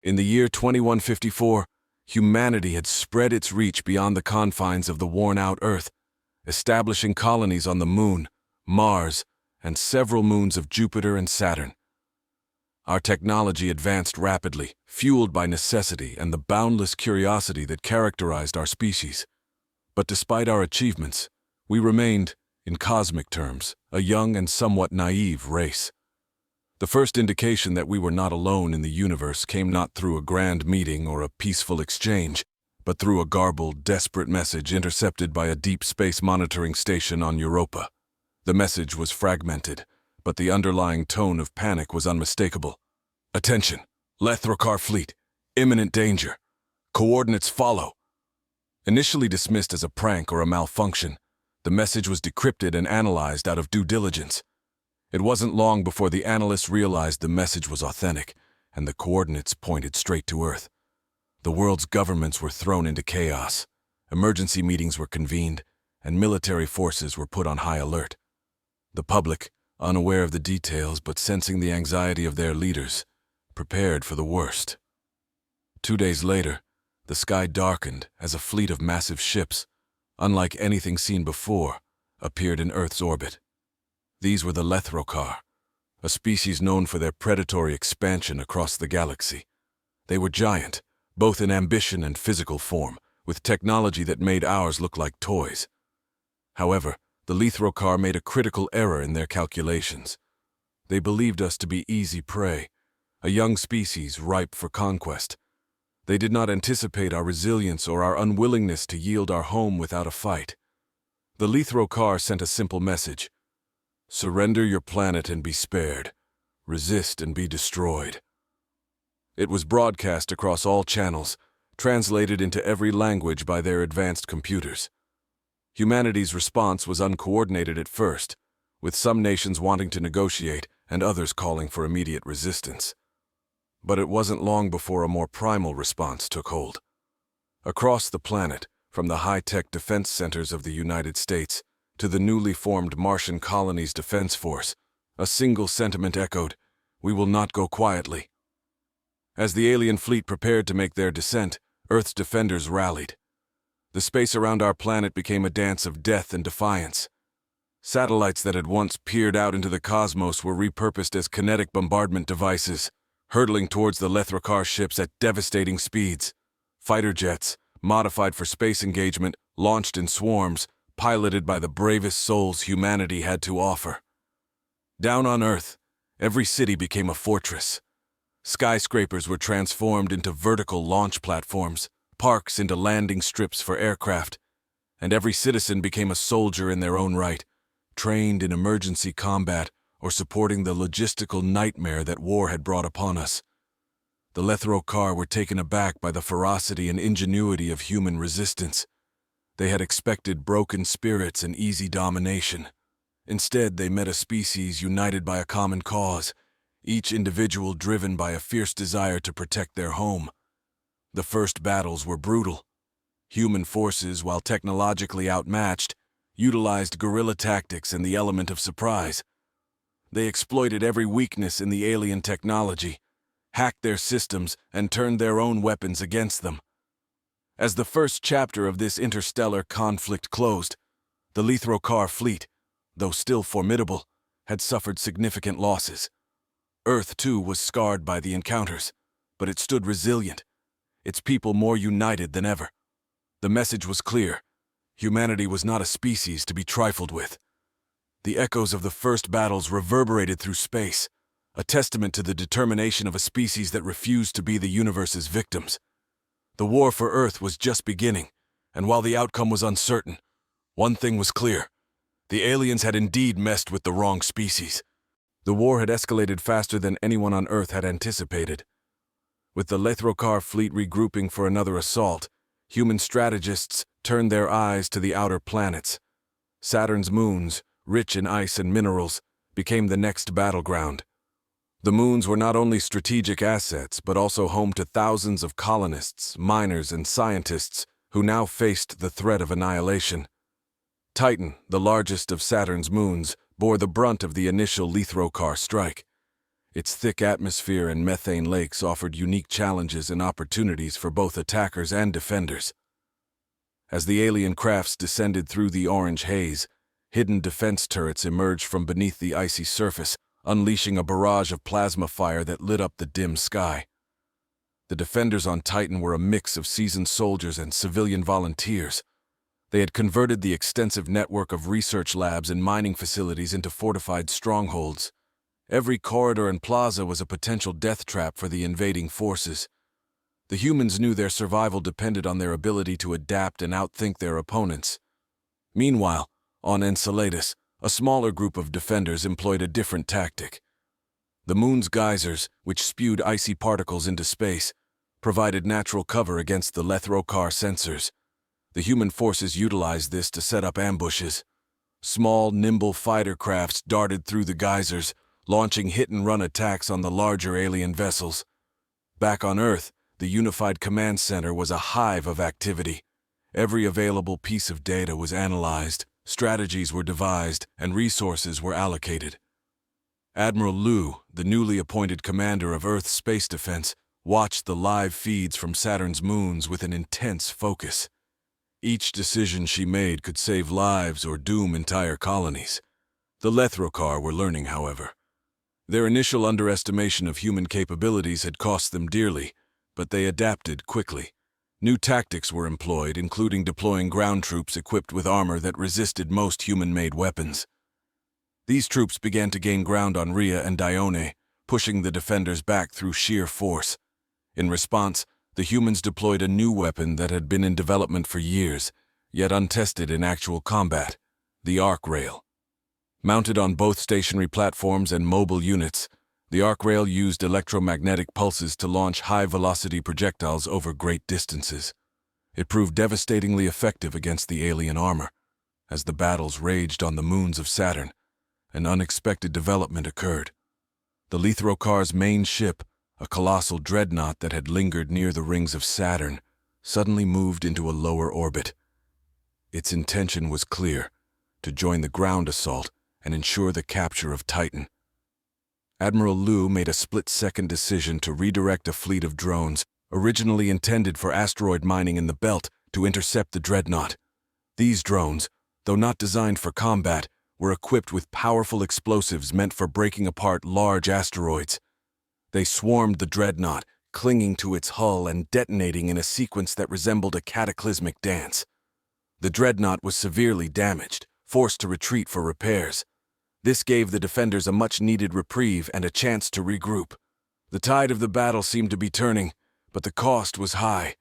In the year 2154, humanity had spread its reach beyond the confines of the worn-out Earth, establishing colonies on the Moon, Mars, and several moons of Jupiter and Saturn. Our technology advanced rapidly, fueled by necessity and the boundless curiosity that characterized our species. But despite our achievements, we remained, in cosmic terms, a young and somewhat naive race. The first indication that we were not alone in the universe came not through a grand meeting or a peaceful exchange, but through a garbled, desperate message intercepted by a deep space monitoring station on Europa. The message was fragmented, but the underlying tone of panic was unmistakable. Attention! Lethrokar fleet! Imminent danger! Coordinates follow! Initially dismissed as a prank or a malfunction, the message was decrypted and analyzed out of due diligence. It wasn't long before the analysts realized the message was authentic, and the coordinates pointed straight to Earth. The world's governments were thrown into chaos, emergency meetings were convened, and military forces were put on high alert. The public, unaware of the details but sensing the anxiety of their leaders, prepared for the worst. 2 days later, the sky darkened as a fleet of massive ships, unlike anything seen before, appeared in Earth's orbit. These were the Lethrokar, a species known for their predatory expansion across the galaxy. They were giant, both in ambition and physical form, with technology that made ours look like toys. However, the Lethrokar made a critical error in their calculations. They believed us to be easy prey, a young species ripe for conquest. They did not anticipate our resilience or our unwillingness to yield our home without a fight. The Lethrokar sent a simple message: surrender your planet and be spared. Resist and be destroyed. It was broadcast across all channels, translated into every language by their advanced computers. Humanity's response was uncoordinated at first, with some nations wanting to negotiate and others calling for immediate resistance. But it wasn't long before a more primal response took hold. Across the planet, from the high-tech defense centers of the United States to the newly formed Martian colony's defense force, a single sentiment echoed: we will not go quietly. As the alien fleet prepared to make their descent, Earth's defenders rallied. The space around our planet became a dance of death and defiance. Satellites that had once peered out into the cosmos were repurposed as kinetic bombardment devices, hurtling towards the Lethrokar ships at devastating speeds. Fighter jets, modified for space engagement, launched in swarms, piloted by the bravest souls humanity had to offer. Down on Earth, every city became a fortress. Skyscrapers were transformed into vertical launch platforms, parks into landing strips for aircraft, and every citizen became a soldier in their own right, trained in emergency combat or supporting the logistical nightmare that war had brought upon us. The Lethrokar were taken aback by the ferocity and ingenuity of human resistance. They had expected broken spirits and easy domination. Instead, they met a species united by a common cause, each individual driven by a fierce desire to protect their home. The first battles were brutal. Human forces, while technologically outmatched, utilized guerrilla tactics and the element of surprise. They exploited every weakness in the alien technology, hacked their systems, and turned their own weapons against them. As the first chapter of this interstellar conflict closed, the Lethrokar fleet, though still formidable, had suffered significant losses. Earth, too, was scarred by the encounters, but it stood resilient, its people more united than ever. The message was clear: humanity was not a species to be trifled with. The echoes of the first battles reverberated through space, a testament to the determination of a species that refused to be the universe's victims. The war for Earth was just beginning, and while the outcome was uncertain, one thing was clear: the aliens had indeed messed with the wrong species. The war had escalated faster than anyone on Earth had anticipated. With the Lethrokar fleet regrouping for another assault, human strategists turned their eyes to the outer planets. Saturn's moons, rich in ice and minerals, became the next battleground. The moons were not only strategic assets, but also home to thousands of colonists, miners, and scientists who now faced the threat of annihilation. Titan, the largest of Saturn's moons, bore the brunt of the initial Lethrokar strike. Its thick atmosphere and methane lakes offered unique challenges and opportunities for both attackers and defenders. As the alien crafts descended through the orange haze, hidden defense turrets emerged from beneath the icy surface, unleashing a barrage of plasma fire that lit up the dim sky. The defenders on Titan were a mix of seasoned soldiers and civilian volunteers. They had converted the extensive network of research labs and mining facilities into fortified strongholds. Every corridor and plaza was a potential death trap for the invading forces. The humans knew their survival depended on their ability to adapt and outthink their opponents. Meanwhile, on Enceladus, a smaller group of defenders employed a different tactic. The moon's geysers, which spewed icy particles into space, provided natural cover against the Lethrokar sensors. The human forces utilized this to set up ambushes. Small, nimble fighter crafts darted through the geysers, launching hit-and-run attacks on the larger alien vessels. Back on Earth, the Unified Command Center was a hive of activity. Every available piece of data was analyzed, strategies were devised, and resources were allocated. Admiral Liu, the newly appointed commander of Earth's space defense, watched the live feeds from Saturn's moons with an intense focus. Each decision she made could save lives or doom entire colonies. The Lethrokar were learning, however. Their initial underestimation of human capabilities had cost them dearly, but they adapted quickly. New tactics were employed, including deploying ground troops equipped with armor that resisted most human-made weapons. These troops began to gain ground on Rhea and Dione, pushing the defenders back through sheer force. In response, the humans deployed a new weapon that had been in development for years, yet untested in actual combat: the arc rail. Mounted on both stationary platforms and mobile units, the arc rail used electromagnetic pulses to launch high-velocity projectiles over great distances. It proved devastatingly effective against the alien armor. As the battles raged on the moons of Saturn, an unexpected development occurred. The Lethrokar's main ship, a colossal dreadnought that had lingered near the rings of Saturn, suddenly moved into a lower orbit. Its intention was clear: to join the ground assault and ensure the capture of Titan. Admiral Liu made a split-second decision to redirect a fleet of drones, originally intended for asteroid mining in the belt, to intercept the dreadnought. These drones, though not designed for combat, were equipped with powerful explosives meant for breaking apart large asteroids. They swarmed the dreadnought, clinging to its hull and detonating in a sequence that resembled a cataclysmic dance. The dreadnought was severely damaged, forced to retreat for repairs. This gave the defenders a much-needed reprieve and a chance to regroup. The tide of the battle seemed to be turning, but the cost was high.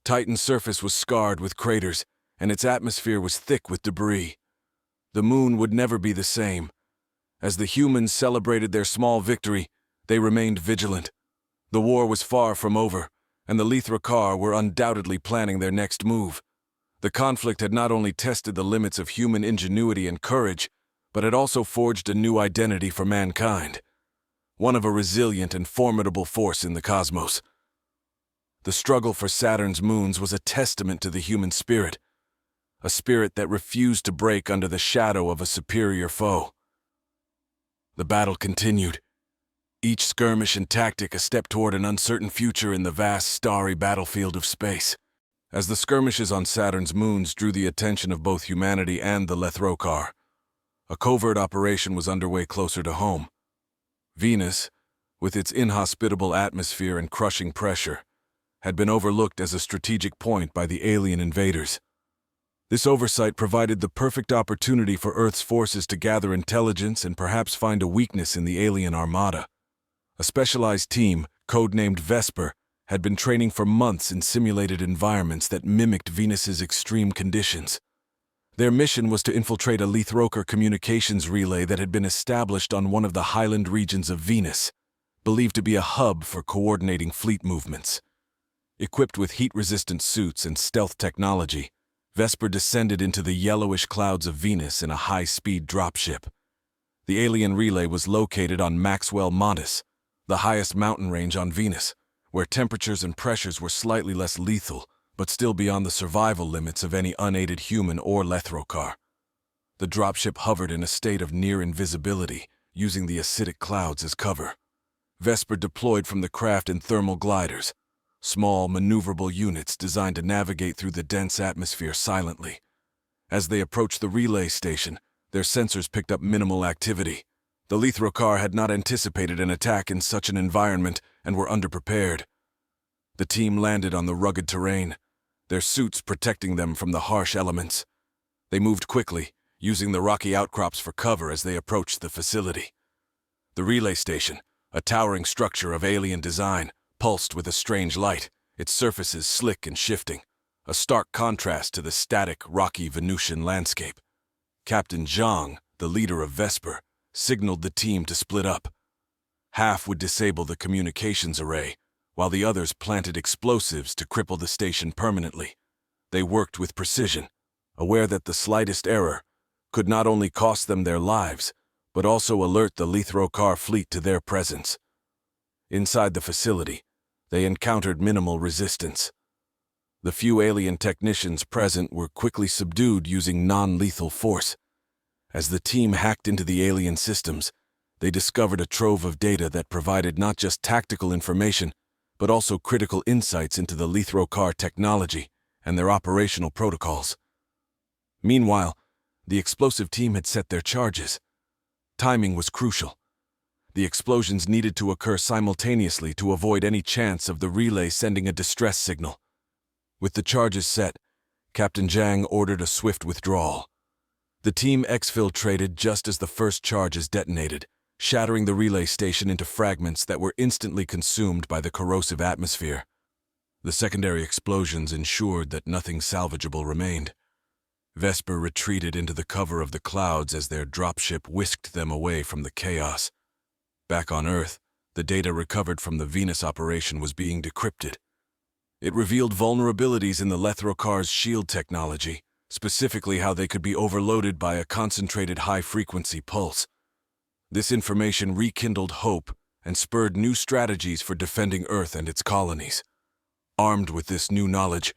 Titan's surface was scarred with craters, and its atmosphere was thick with debris. The moon would never be the same. As the humans celebrated their small victory, they remained vigilant. The war was far from over, and the Lethrokar were undoubtedly planning their next move. The conflict had not only tested the limits of human ingenuity and courage, but had also forged a new identity for mankind, one of a resilient and formidable force in the cosmos. The struggle for Saturn's moons was a testament to the human spirit, a spirit that refused to break under the shadow of a superior foe. The battle continued, each skirmish and tactic a step toward an uncertain future in the vast, starry battlefield of space. As the skirmishes on Saturn's moons drew the attention of both humanity and the Lethrokar, a covert operation was underway closer to home. Venus, with its inhospitable atmosphere and crushing pressure, had been overlooked as a strategic point by the alien invaders. This oversight provided the perfect opportunity for Earth's forces to gather intelligence and perhaps find a weakness in the alien armada. A specialized team, codenamed Vesper, had been training for months in simulated environments that mimicked Venus's extreme conditions. Their mission was to infiltrate a Lethrokar communications relay that had been established on one of the highland regions of Venus, believed to be a hub for coordinating fleet movements. Equipped with heat-resistant suits and stealth technology, Vesper descended into the yellowish clouds of Venus in a high-speed dropship. The alien relay was located on Maxwell Montes, the highest mountain range on Venus, where temperatures and pressures were slightly less lethal, but still beyond the survival limits of any unaided human or Lethrokar. The dropship hovered in a state of near invisibility, using the acidic clouds as cover. Vesper deployed from the craft in thermal gliders, small, maneuverable units designed to navigate through the dense atmosphere silently. As they approached the relay station, their sensors picked up minimal activity. The Lithrocar had not anticipated an attack in such an environment and were underprepared. The team landed on the rugged terrain, their suits protecting them from the harsh elements. They moved quickly, using the rocky outcrops for cover as they approached the facility. The relay station, a towering structure of alien design, pulsed with a strange light, its surfaces slick and shifting, a stark contrast to the static, rocky Venusian landscape. Captain Zhang, the leader of Vesper, signaled the team to split up. Half would disable the communications array, while the others planted explosives to cripple the station permanently. They worked with precision, aware that the slightest error could not only cost them their lives, but also alert the Lithrocar fleet to their presence. Inside the facility, they encountered minimal resistance. The few alien technicians present were quickly subdued using non-lethal force. As the team hacked into the alien systems, they discovered a trove of data that provided not just tactical information, but also critical insights into the Lithrocar technology and their operational protocols. Meanwhile, the explosive team had set their charges. Timing was crucial. The explosions needed to occur simultaneously to avoid any chance of the relay sending a distress signal. With the charges set, Captain Zhang ordered a swift withdrawal. The team exfiltrated just as the first charges detonated, shattering the relay station into fragments that were instantly consumed by the corrosive atmosphere. The secondary explosions ensured that nothing salvageable remained. Vesper retreated into the cover of the clouds as their dropship whisked them away from the chaos. Back on Earth, the data recovered from the Venus operation was being decrypted. It revealed vulnerabilities in the Lithrocar's shield technology, specifically how they could be overloaded by a concentrated high-frequency pulse. This information rekindled hope and spurred new strategies for defending Earth and its colonies. Armed with this new knowledge,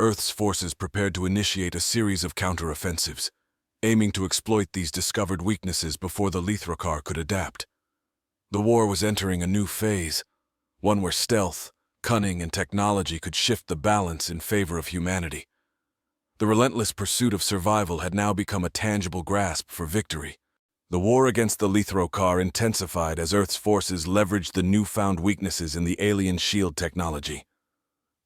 Earth's forces prepared to initiate a series of counteroffensives, aiming to exploit these discovered weaknesses before the Lithrocar could adapt. The war was entering a new phase, one where stealth, cunning, and technology could shift the balance in favor of humanity. The relentless pursuit of survival had now become a tangible grasp for victory. The war against the Lithrocar intensified as Earth's forces leveraged the newfound weaknesses in the alien shield technology.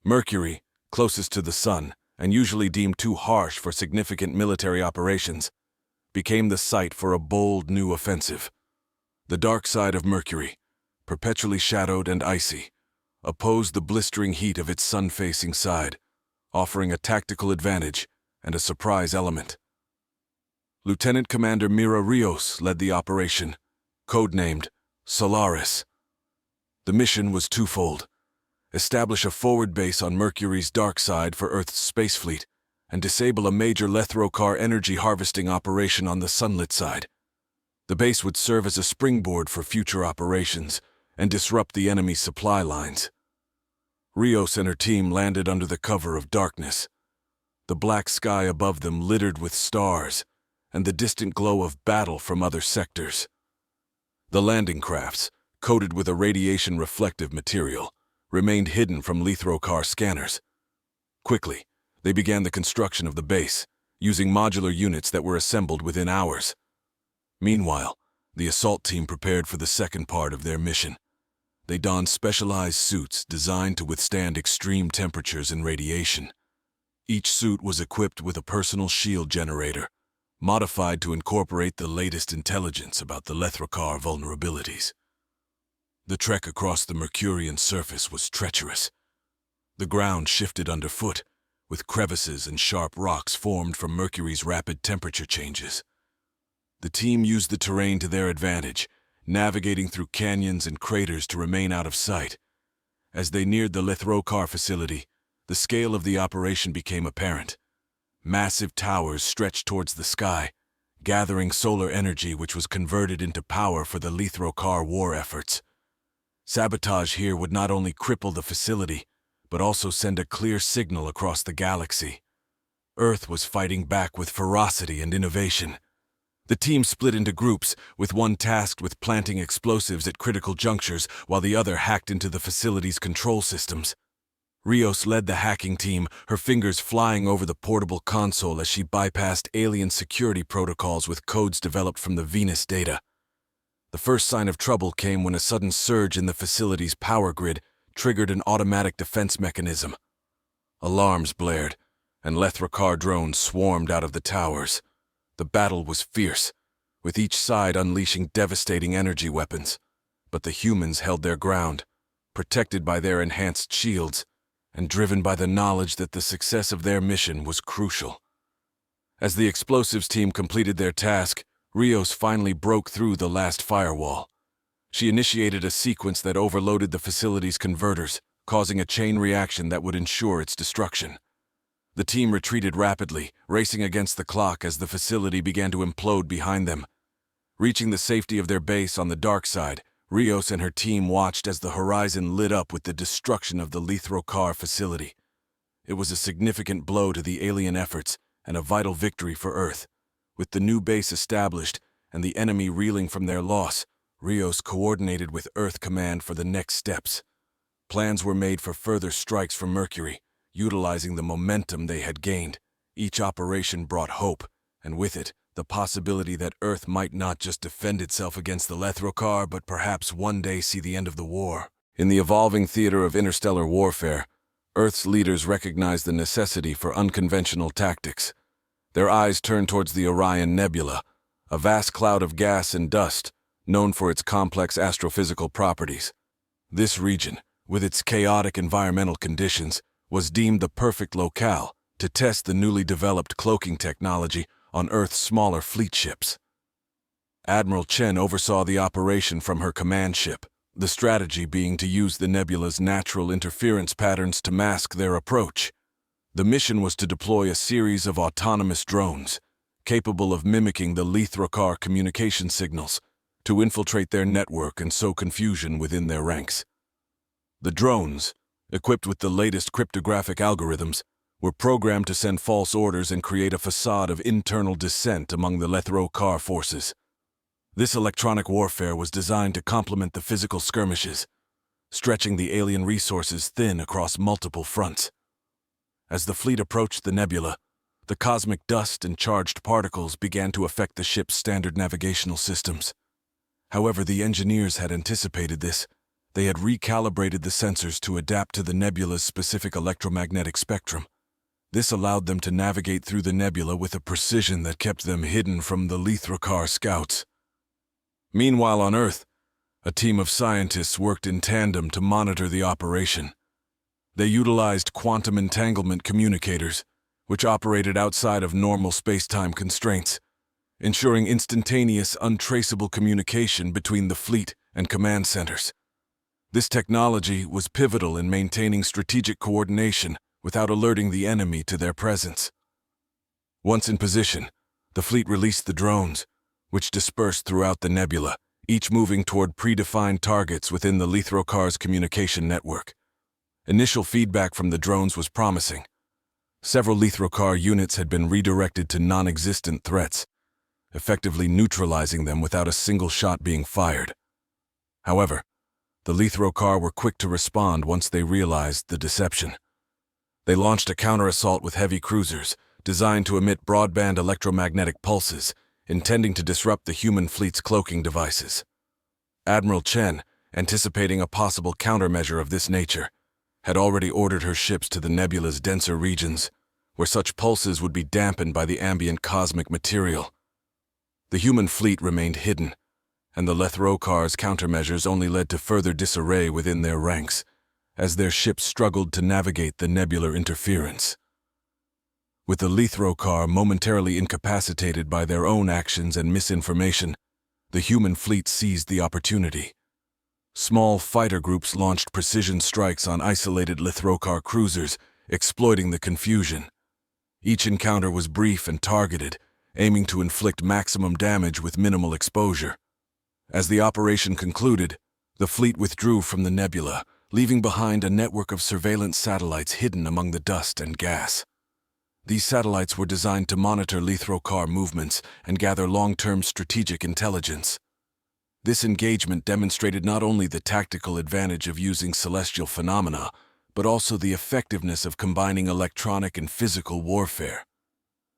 Mercury, closest to the Sun, and usually deemed too harsh for significant military operations, became the site for a bold new offensive. The dark side of Mercury, perpetually shadowed and icy, opposed the blistering heat of its sun-facing side, offering a tactical advantage and a surprise element. Lieutenant Commander Mira Rios led the operation, codenamed Solaris. The mission was twofold: establish a forward base on Mercury's dark side for Earth's space fleet, and disable a major Lithrocar energy harvesting operation on the sunlit side. The base would serve as a springboard for future operations and disrupt the enemy's supply lines. Rios and her team landed under the cover of darkness, the black sky above them littered with stars and the distant glow of battle from other sectors. The landing crafts, coated with a radiation-reflective material, remained hidden from Lithrocar scanners. Quickly, they began the construction of the base, using modular units that were assembled within hours. Meanwhile, the assault team prepared for the second part of their mission. They donned specialized suits designed to withstand extreme temperatures and radiation. Each suit was equipped with a personal shield generator, modified to incorporate the latest intelligence about the Lithrocar vulnerabilities. The trek across the Mercurian surface was treacherous. The ground shifted underfoot, with crevices and sharp rocks formed from Mercury's rapid temperature changes. The team used the terrain to their advantage, navigating through canyons and craters to remain out of sight. As they neared the Lithrocar facility, the scale of the operation became apparent. Massive towers stretched towards the sky, gathering solar energy which was converted into power for the Lithrocar war efforts. Sabotage here would not only cripple the facility, but also send a clear signal across the galaxy. Earth was fighting back with ferocity and innovation. The team split into groups, with one tasked with planting explosives at critical junctures while the other hacked into the facility's control systems. Rios led the hacking team, her fingers flying over the portable console as she bypassed alien security protocols with codes developed from the Venus data. The first sign of trouble came when a sudden surge in the facility's power grid triggered an automatic defense mechanism. Alarms blared, and Lethrakar drones swarmed out of the towers. The battle was fierce, with each side unleashing devastating energy weapons, but the humans held their ground, protected by their enhanced shields, and driven by the knowledge that the success of their mission was crucial. As the explosives team completed their task, Rios finally broke through the last firewall. She initiated a sequence that overloaded the facility's converters, causing a chain reaction that would ensure its destruction. The team retreated rapidly, racing against the clock as the facility began to implode behind them. Reaching the safety of their base on the dark side, Rios and her team watched as the horizon lit up with the destruction of the Lethrakar facility. It was a significant blow to the alien efforts and a vital victory for Earth. With the new base established and the enemy reeling from their loss, Rios coordinated with Earth Command for the next steps. Plans were made for further strikes from Mercury, utilizing the momentum they had gained. Each operation brought hope, and with it, the possibility that Earth might not just defend itself against the Lethrakar, but perhaps one day see the end of the war. In the evolving theater of interstellar warfare, Earth's leaders recognized the necessity for unconventional tactics. Their eyes turned towards the Orion Nebula, a vast cloud of gas and dust, known for its complex astrophysical properties. This region, with its chaotic environmental conditions, was deemed the perfect locale to test the newly developed cloaking technology on Earth's smaller fleet ships. Admiral Chen oversaw the operation from her command ship, the strategy being to use the nebula's natural interference patterns to mask their approach. The mission was to deploy a series of autonomous drones, capable of mimicking the Lethrakar communication signals, to infiltrate their network and sow confusion within their ranks. The drones, equipped with the latest cryptographic algorithms, were programmed to send false orders and create a facade of internal dissent among the Lethrakar forces. This electronic warfare was designed to complement the physical skirmishes, stretching the alien resources thin across multiple fronts. As the fleet approached the nebula, the cosmic dust and charged particles began to affect the ship's standard navigational systems. However, the engineers had anticipated this. They had recalibrated the sensors to adapt to the nebula's specific electromagnetic spectrum. This allowed them to navigate through the nebula with a precision that kept them hidden from the Lethrakar scouts. Meanwhile on Earth, a team of scientists worked in tandem to monitor the operation. They utilized quantum entanglement communicators, which operated outside of normal space-time constraints, ensuring instantaneous, untraceable communication between the fleet and command centers. This technology was pivotal in maintaining strategic coordination without alerting the enemy to their presence. Once in position, the fleet released the drones, which dispersed throughout the nebula, each moving toward predefined targets within the Lethrakar's communication network. Initial feedback from the drones was promising. Several Lethrakar units had been redirected to non-existent threats, effectively neutralizing them without a single shot being fired. However, the Lethrakar were quick to respond once they realized the deception. They launched a counter-assault with heavy cruisers, designed to emit broadband electromagnetic pulses, intending to disrupt the human fleet's cloaking devices. Admiral Chen, anticipating a possible countermeasure of this nature, had already ordered her ships to the nebula's denser regions, where such pulses would be dampened by the ambient cosmic material. The human fleet remained hidden, and the Lethrakar's countermeasures only led to further disarray within their ranks, as their ships struggled to navigate the nebular interference. With the Lethrakar momentarily incapacitated by their own actions and misinformation, the human fleet seized the opportunity. Small fighter groups launched precision strikes on isolated Lethrakar cruisers, exploiting the confusion. Each encounter was brief and targeted, aiming to inflict maximum damage with minimal exposure. As the operation concluded, the fleet withdrew from the nebula, leaving behind a network of surveillance satellites hidden among the dust and gas. These satellites were designed to monitor Lithrokar movements and gather long-term strategic intelligence. This engagement demonstrated not only the tactical advantage of using celestial phenomena, but also the effectiveness of combining electronic and physical warfare.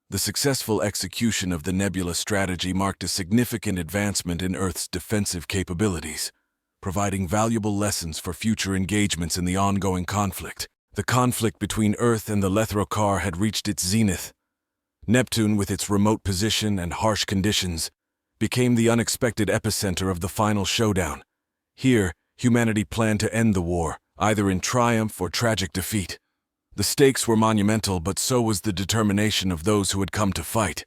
The successful execution of the Nebula strategy marked a significant advancement in Earth's defensive capabilities, providing valuable lessons for future engagements in the ongoing conflict. The conflict between Earth and the Lithrokar had reached its zenith. Neptune, with its remote position and harsh conditions, became the unexpected epicenter of the final showdown. Here, humanity planned to end the war, either in triumph or tragic defeat. The stakes were monumental, but so was the determination of those who had come to fight.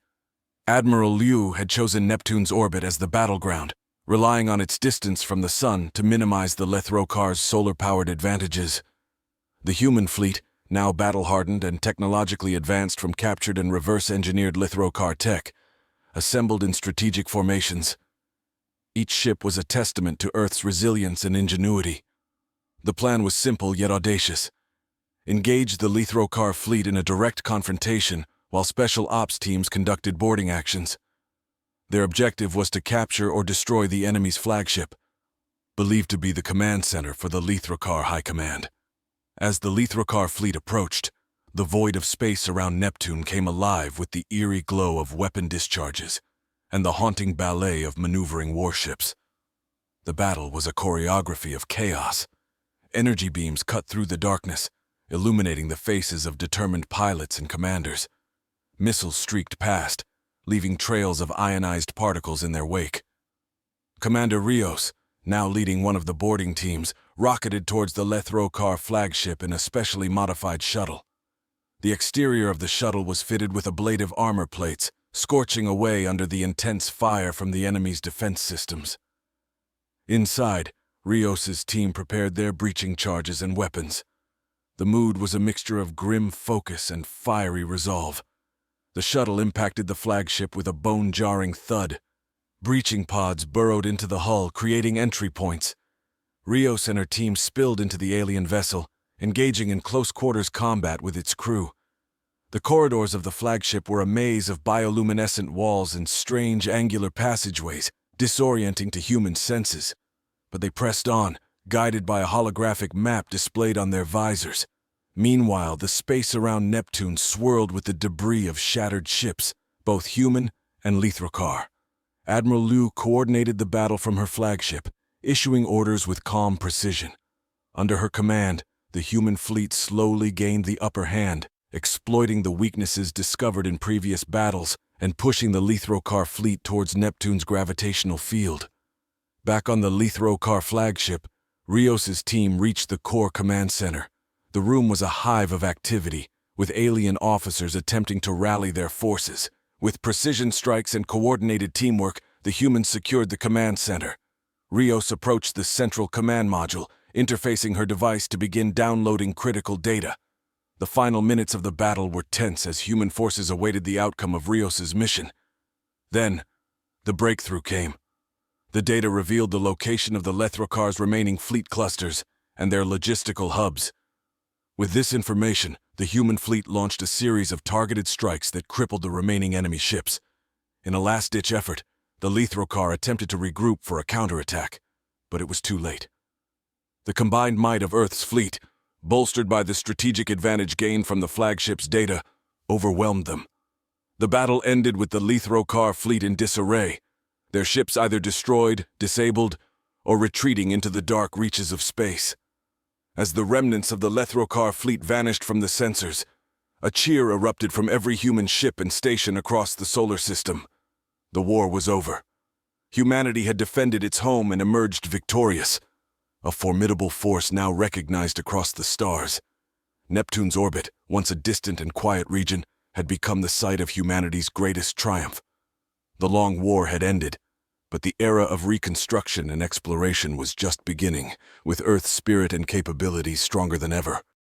Admiral Liu had chosen Neptune's orbit as the battleground, relying on its distance from the Sun to minimize the Lithrokar's solar-powered advantages. The human fleet, now battle-hardened and technologically advanced from captured and reverse-engineered Lithrokar tech, assembled in strategic formations. Each ship was a testament to Earth's resilience and ingenuity. The plan was simple yet audacious. Engage the Lithrokar fleet in a direct confrontation while special ops teams conducted boarding actions. Their objective was to capture or destroy the enemy's flagship, believed to be the command center for the Lithrokar High Command. As the Lithrokar fleet approached, the void of space around Neptune came alive with the eerie glow of weapon discharges and the haunting ballet of maneuvering warships. The battle was a choreography of chaos. Energy beams cut through the darkness, illuminating the faces of determined pilots and commanders. Missiles streaked past, leaving trails of ionized particles in their wake. Commander Rios, now leading one of the boarding teams, rocketed towards the Lithrokar flagship in a specially modified shuttle. The exterior of the shuttle was fitted with ablative armor plates, scorching away under the intense fire from the enemy's defense systems. Inside, Rios's team prepared their breaching charges and weapons. The mood was a mixture of grim focus and fiery resolve. The shuttle impacted the flagship with a bone-jarring thud. Breaching pods burrowed into the hull, creating entry points. Rios and her team spilled into the alien vessel, engaging in close-quarters combat with its crew. The corridors of the flagship were a maze of bioluminescent walls and strange angular passageways, disorienting to human senses. But they pressed on, guided by a holographic map displayed on their visors. Meanwhile, the space around Neptune swirled with the debris of shattered ships, both human and Lithrokar. Admiral Liu coordinated the battle from her flagship, issuing orders with calm precision. Under her command, the human fleet slowly gained the upper hand, exploiting the weaknesses discovered in previous battles and pushing the Lithrokar fleet towards Neptune's gravitational field. Back on the Lithrokar flagship, Rios's team reached the core command center. The room was a hive of activity, with alien officers attempting to rally their forces. With precision strikes and coordinated teamwork, the humans secured the command center. Rios approached the central command module, interfacing her device to begin downloading critical data. The final minutes of the battle were tense as human forces awaited the outcome of Rios's mission. Then, the breakthrough came. The data revealed the location of the Lithrokar's remaining fleet clusters and their logistical hubs. With this information, the human fleet launched a series of targeted strikes that crippled the remaining enemy ships. In a last-ditch effort, the Lithrokar attempted to regroup for a counterattack, but it was too late. The combined might of Earth's fleet, bolstered by the strategic advantage gained from the flagship's data, overwhelmed them. The battle ended with the Lithrokar fleet in disarray, their ships either destroyed, disabled, or retreating into the dark reaches of space. As the remnants of the Lithrokar fleet vanished from the sensors, a cheer erupted from every human ship and station across the solar system. The war was over. Humanity had defended its home and emerged victorious, a formidable force now recognized across the stars. Neptune's orbit, once a distant and quiet region, had become the site of humanity's greatest triumph. The long war had ended, but the era of reconstruction and exploration was just beginning, with Earth's spirit and capabilities stronger than ever.